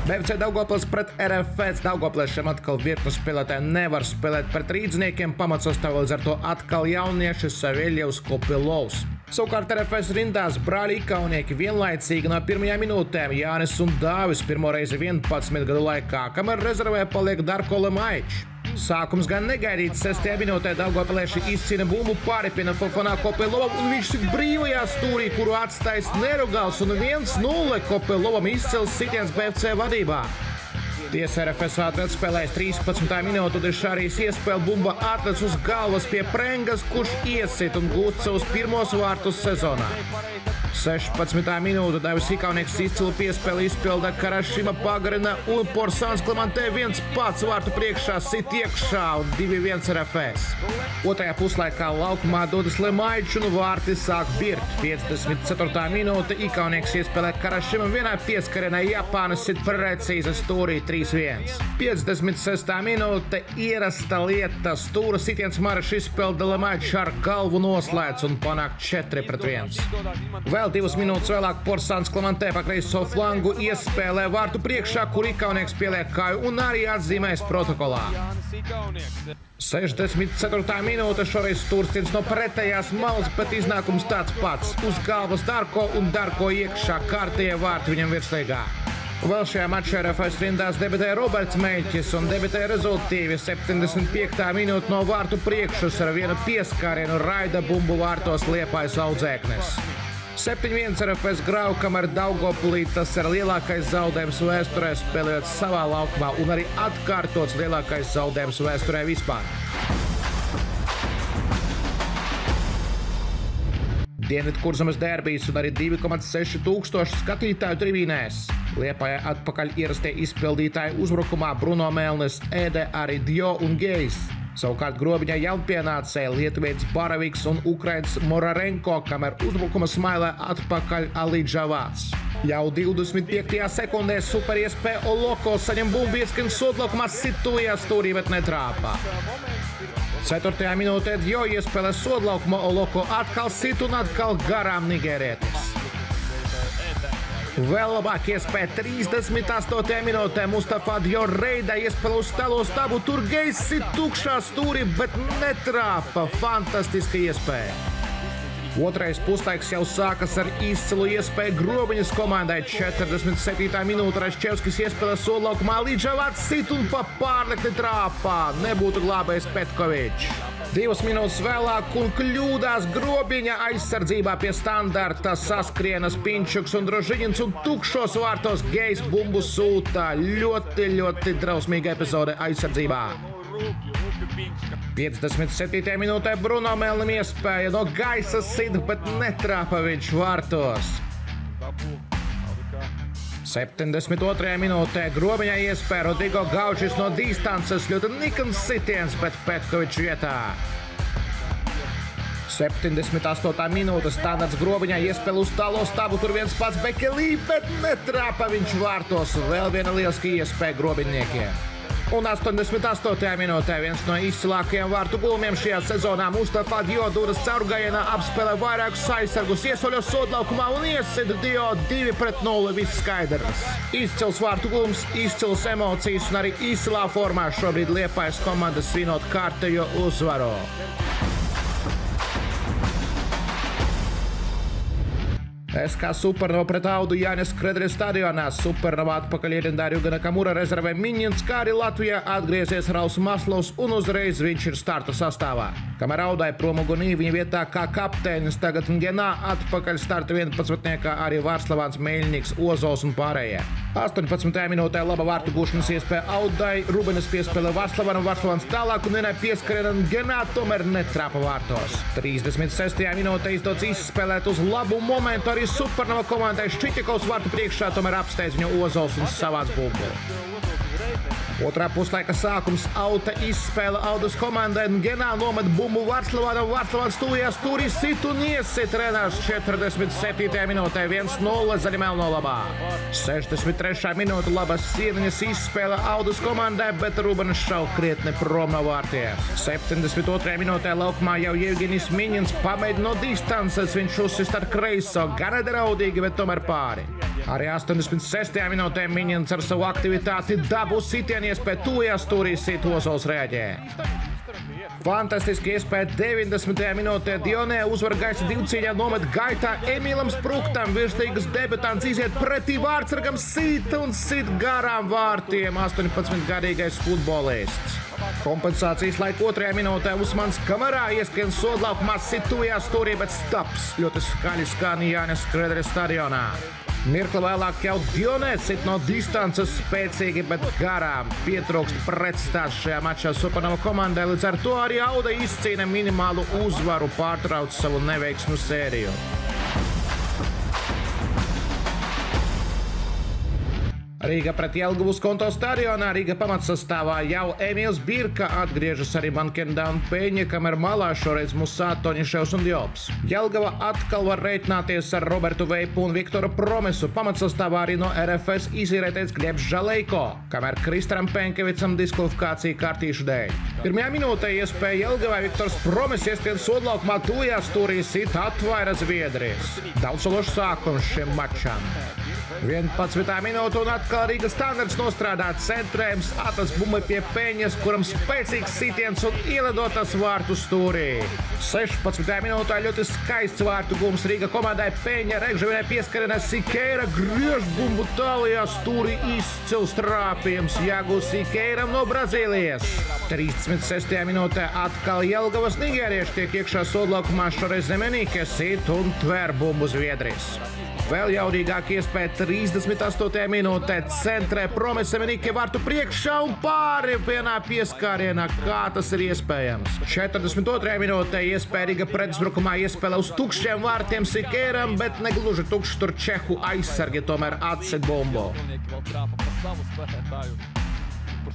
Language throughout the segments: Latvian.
BFC Daugavpils pret RFS. Daugavpiliešiem atkal virknes spēlētāji nevar spēlēt pret rīdzniekiem. Pamatsastāvā līdz ar to atkal jaunieši Saveļevs, Kopilovs. Savukārt RFS rindās brāļi Ikaunieki vienlaicīgi no pirmajām minūtēm Jānis un Dāvis pirmo reizi 11 gadu laikā, kamēr rezervē paliek Darko Lemaičs. Sākums gan negaidīts 6. minūtē Daugavpilieši izcīna bumbu pāripina Fofonā Kopilovam un viņš sit brīvajā stūrī, kuru atstājis Nerugals un 1-0 Kopilovam izcils sitiens BFC vadībā. Tiesa RFS atspēlējis 13. minūtu, un Šarijas iespēle bumba atliec uz galvas pie Prengas, kurš iesit un gūst savus pirmos vārtus sezonā. 16. minūte Daivis Ikaunieks izcilu piespēli izpilda, Karašima pagarina un Porsāns Klimantē viens pats vārtu priekšā sit iekšā un 2-1 RFS. Otrajā puslaikā laukumā dodas Lemaičs un vārti sāk birt. 54. minūte Ikaunieks iespēlē Karašimam vienā pieskarienā Japānas sit precīzi stūrī 3-1. 56. minūte ierasta lieta stūra sitiens Maraš izpilda Lemaičs ar galvu noslēdz un panāk 4-1. Vēl 2 minūtes vēlāk Porsāns Klimantē pa kreiso flangu iespēlē vārtu priekšā, kur Ikaunieks pieliek kāju un arī atzīmēs protokolā. 64. minūte šoreiz stūrstiens no pretējās malas, bet iznākums tāds pats. Uz galvas Darko un Darko iekšā kārtie vārti viņam virslīgā. Vēl šajā mačā RFS rindās debitēja Roberts Meļķis un debitēja rezultīvi 75. minūte no vārtu priekšus ar vienu pieskārienu raida bumbu vārtos Liepājs Audzēknis. 7-1 RFS grauj, kamēr Daugavpilī tas ir lielākais zaudējums vēsturē spēlējot savā laukumā un arī atkārtots lielākais zaudējums vēsturē vispār. Dienvidkurzemes derbijs un arī 2,6 tūkstoši skatītāju tribīnēs. Liepājā atpakaļ ierastie izpildītāji uzbrukumā Bruno Melnis, Ede, arī Dio un Gejs. Savukārt grobiņā jaunpienācēji lietuvietis Baraviks un ukrainis Morarenko, kamēr uzbrukuma smailē atpakaļ Alidžavāts. Jau 25. sekundē superiespēja Oloko saņem bumbu ieskrien sodlaukumā situajā stūrī, bet netrāpā. 4. minūtē Dio iespēlē sodlaukuma Oloko atkal sit un atkal garām nigērietis. Vēl labāk iespēja 38. minūtē Mustafa Dio Reida iespēlē uz stalo stabu, tur Gejs sit tukšā stūrī, bet netrāpa. Fantastiska iespēja. Otrais puslaiks jau sākas ar izcilu iespēju grobiņas komandai. 47. minūte Raščevskis iespēlē sodlaukumā Alidžavāts sit un pa pārlekti trāpā. Nebūtu glābējis Petkovičs. 2 minūtes vēlāk un kļūdās grobiņa aizsardzībā pie standarta saskrienas Pinčuks un Drožiņins un tukšos vārtos Gejs bumbu sūta. Ļoti drausmīga epizode aizsardzībā. 57. minūtē Bruno Melnim iespēja no gaisa sit, bet netrāpa viņš vārtos. 72. minūtē grobiņā iespēja Rodrigo Gaučis no distances, ļoti nikns sitiens, bet Petkovičs vietā. 78. minūte standarts grobiņā iespēja uz tālo stabu, tur viens pats Bekelī, bet netrāpa viņš vārtos. Vēl viena lieliska iespēja grobiņniekiem. Un 88. minūtē viens no izcilākajiem vārtu gūmiem šajā sezonā Mustafa Dio dūras caurgājienā apspēlē vairākus aizsargus, iesoļo sodlaukumā un iesit Dio 2-0, viss skaidrs. Izcils vārtu gūms, izcils emocijas un arī izcilā formā šobrīd Liepājas komanda svinot kārtējo uzvaru. SK Supernova pret Audu Jānis Kredris stadionā. Supernova atpakaļ ierindā Rjuga Nakamura rezervē Miņins, kā arī Latvijā atgriezies Rauls Maslovs un uzreiz viņš ir starta sastāvā. Kamēr Audai Promugunī viņa vietā kā kapteinis, tagad Ngenā atpakaļ starta 11. arī Vārslavāns Meļņiks, Ozols un pārējie. 18. minūtē laba vārtu gūšanas iespēja Audai, Rubenis piespēlē Vārslavanam, Vārslavāns tālāk un vienai pieskarienā Ngenā tomēr netrāpa vārtos. 36. minūtē izdots izspēlēt uz labu momentu arī Supernova komandai Šķiķakovs vārtu priekšā, tomēr apsteidz viņu Ozols un savāc bumbu. Otrā puslaika sākums Auta izspēle Audas komandai Ngenā nomet bumbu Vārslavānam, Vārslavāns tuvajā stūrī sit un iesit Renārs 47. minūtē 1-0 zaļi-melno labā. 63. minūte labas sieniņas izspēle Audas komandai, bet Rubenis šauj krietni prom no vārtiem. 72. minūtē laukumā jau Jevgeņijs Miņins pamēģina no distances, viņš uzsist ar kreiso, gan nedraudīgi, bet tomēr pāri. Arī 86. minūtē Miņins ar savu aktivitāti dabūs sitienu iespēju tuvajā stūrī sit Ozols reaģē. Fantastiski iespēja 90. minūtē Dionē uzvar gaisa divcīņā nomet gaitā Emīlam Spruktam. Virstīgas debitants iziet pretī vārtsargam sit un sit garām vārtiem 18-gadīgais futbolists. Kompensācijas laika 2. minūtē Usmans kamerā ieskrien sodlaukumā sit tuvajā stūrī, bet staps ļoti skaļi skan Jānis Skrederes stadionā. Mirkli vēlāk jau Dionē sit no distances spēcīgi, bet garām. Pietrūkst pretstāsts šajā mačā Supernova komandai, līdz ar to arī Auda izcīna minimālu uzvaru, pārtrauc savu neveiksmu sēriju. Rīga pret Jelgavas konto stadionā. Rīga pamatsastāvā jau Emīls Birka, atgriežas arī Mankenda un Peņa, kamēr malā šoreiz Musā, Toņiševs un Diobs. Jelgava atkal var reiķināties ar Robertu Veipu un Viktoru Promesu. Pamatsastāvā arī no RFS izierēties Gļebs Žalejko, kamēr Kristaram Penkevicam diskvalifikācija kārtīšu dēļ. Pirmajā minūtē iespēja Jelgavai Viktors Promes ieskrien sodlaukumā tuvajā stūrī sit atvaira Zviedrijas. Daudzsološs sākums šim mačam. 11. minūte un atkal Rīgas standarts nostrādāt centrējums, atlas bumba pie Peņas, kuram spēcīgs sitiens un ielidotas vārtu stūrī. 16. minūtē ļoti skaists vārtu gums Rīga komandai Peņa, Regžavinai pieskarienē Sikeira, griež bumbu tālajā stūrī, izcils trāpījums Jagu Sikeiram no Brazīlijas. 36. minūtē atkal Jelgavas nigērieši tiek iekšā sodlaukumā, šoreiz Zemenīke sit un tver bumbu Zviedrijas. Vēl jaudīgāk iespēja 38. minūtē centrē Promes Zemenīke vārtu priekšā un pāri vienā pieskārienā. Kā tas ir iespējams? 42. minūtē iespēja Rīga pretuzbrukumā iespēlē uz tukšiem vārtiem Sikeiram, bet negluži tukšs tur čehu aizsargi tomēr atsit bumbu.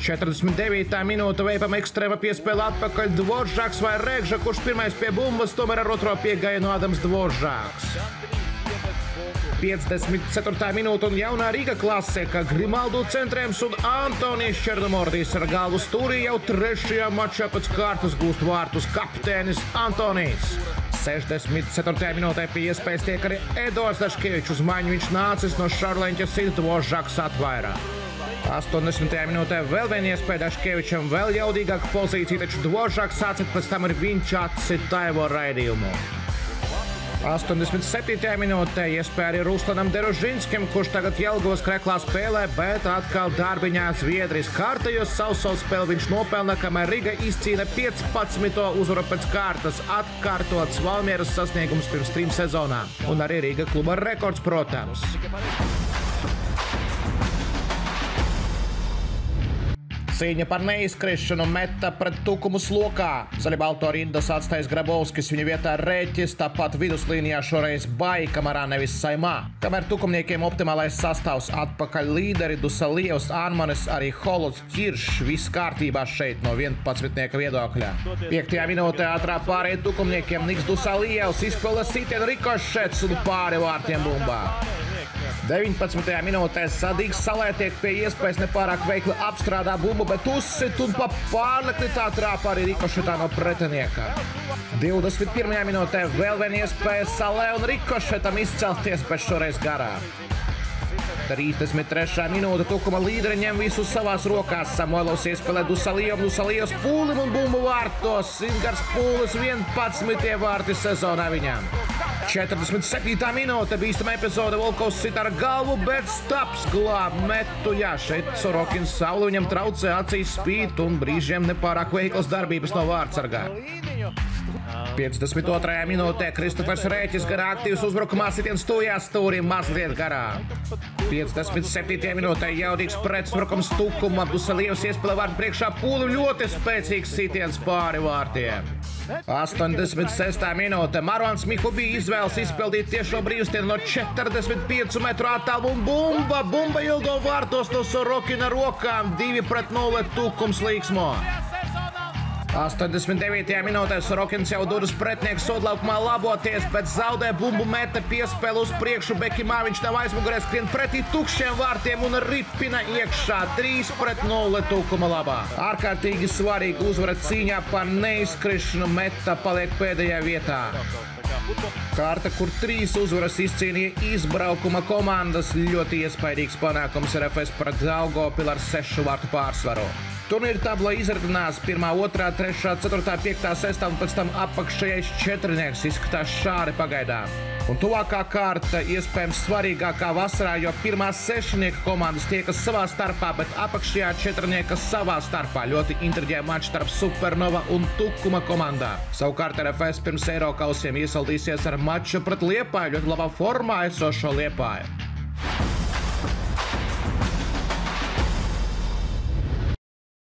49. minūte Veipam ekstrēma piespēle atpakaļ Dvoržāks vai Regža, kurš pirmais pie bumbas, tomēr ar otro piegājienu Ādams Dvoržāks. 54. minūte un jaunā Rīga klasē, ka Grimaldu centrējums un Antonijs Černomordijs ar galvu stūrī jau 3. mačā pēc kārtas gūst vārtus kapteinis Antonijs. 64. minūtē pie iespējas tiek arī Eduards Daškevičs, uz maiņu viņš nācis no Šarleņķa sit Dvoržāks atvairā. 80. minūtē vēl viena iespēja Daškevičam, vēl jaudīgāka pozīcija, taču Dvoržāks sācit pēc tam ir viņš atsit Taivo raidījumu. 87. minūtē iespēja arī Ruslanam Derožinskim, kurš tagad Jelgavas kreklā spēlē, bet atkal darbiņā Zviedrijas kārtējos savu spēli viņš nopelna, kamēr Riga izcīna 15. uzvaru pēc kārtas, atkārtots Valmieras sasniegums pirms 3 sezonām. Un arī Riga kluba rekords, protams. Cīņa par neizkrišanu meta pret Tukumu slokā. Zaļbalto rindas atstājas Grabovskis, viņa vietā Rēķis, tāpat viduslīnijā šoreiz Bai, kamerā nevis Saimā. Kamēr tukumniekiem optimālais sastāvs atpakaļ līderi Dusalievs, Anmanis, arī Holots, Ķiršs, viss kārtībā šeit no 11. viedokļa. 5. minūtē ātrā pārēja tukumniekiem Niks Dusalievs izpilda sitienu rikošets un pāri vārtiem bumbā. 19. minūtē Sadīgs Salē tiek pie iespējas nepārāk veikli apstrādā bumbu, bet uzsit un pa pārlekli tā trāpa arī rikošetā no pretinieka. 21. minūtē vēl viena iespēja Salē un rikošetam izcelties, bet šoreiz garā. 33. minūte Tukuma līderi ņem visu savās rokās. Samuelovs iespēlē Dusalievs, Dusalievs pūlim un bumbu vārtos. Ingars Pūlis 11. vārti sezonā viņam. 47. minūte bīstama epizode, Volkovs sit ar galvu, bet Staps glāb metu. Jā, šeit Sorokins saule viņam traucē, acīs spīd un brīžiem nepārāk veiklas darbības no vārtsargā. 52. minūtē Kristofers Rēķis garā aktīvs uzbrukumā sitiens tuvajā stūrī mazliet garā. 57. minūtē jaudīgs pretuzbrukums Tukuma, Dusalievs iespēlē vārtu priekšā Pūlim, ļoti spēcīgs sitiens pāri vārtiem. 86. minūte Marvans Mihubī izvēlas izpildīt tiešo brīvstienu no 45 metru attālumu un bumba ildo vārtos no Sorokina rokām, 2-0 Tukums līksmo. 89. minūtē Sorokins jau duras pretnieks sodlaukumā laboties, bet zaudē bumbu meta piespēlu uz priekšu Bekimā, viņš nav aizmugurē, skrien pretī tukšiem vārtiem un ripina iekšā, 3-0 Tukuma labā. Ārkārtīgi svarīga uzvara cīņā par neizkrišanu, meta paliek pēdējā vietā. Kārta, kur 3 uzvaras izcīnīja izbraukuma komandas, ļoti iespaidīgs panākums RFS pret Daugavpili ar 6 vārtu pārsvaru. Turnīra tabula izritinās 1., 2., 3., 4., 5., 6. un pēc tam apakšējais četrnieks izskatās šādi pagaidām. Un tuvākā kārta iespējams svarīgākā vasarā, jo pirmā 6. komandas tiekas savā starpā, bet apakšējā četrnieka savā starpā. Ļoti intriģē mačs starp Supernova un Tukuma komandām. Savukārt RFS pirms Eirokausiem iesaldīsies ar maču pret Liepāju, ļoti labā formā esošo Liepāju.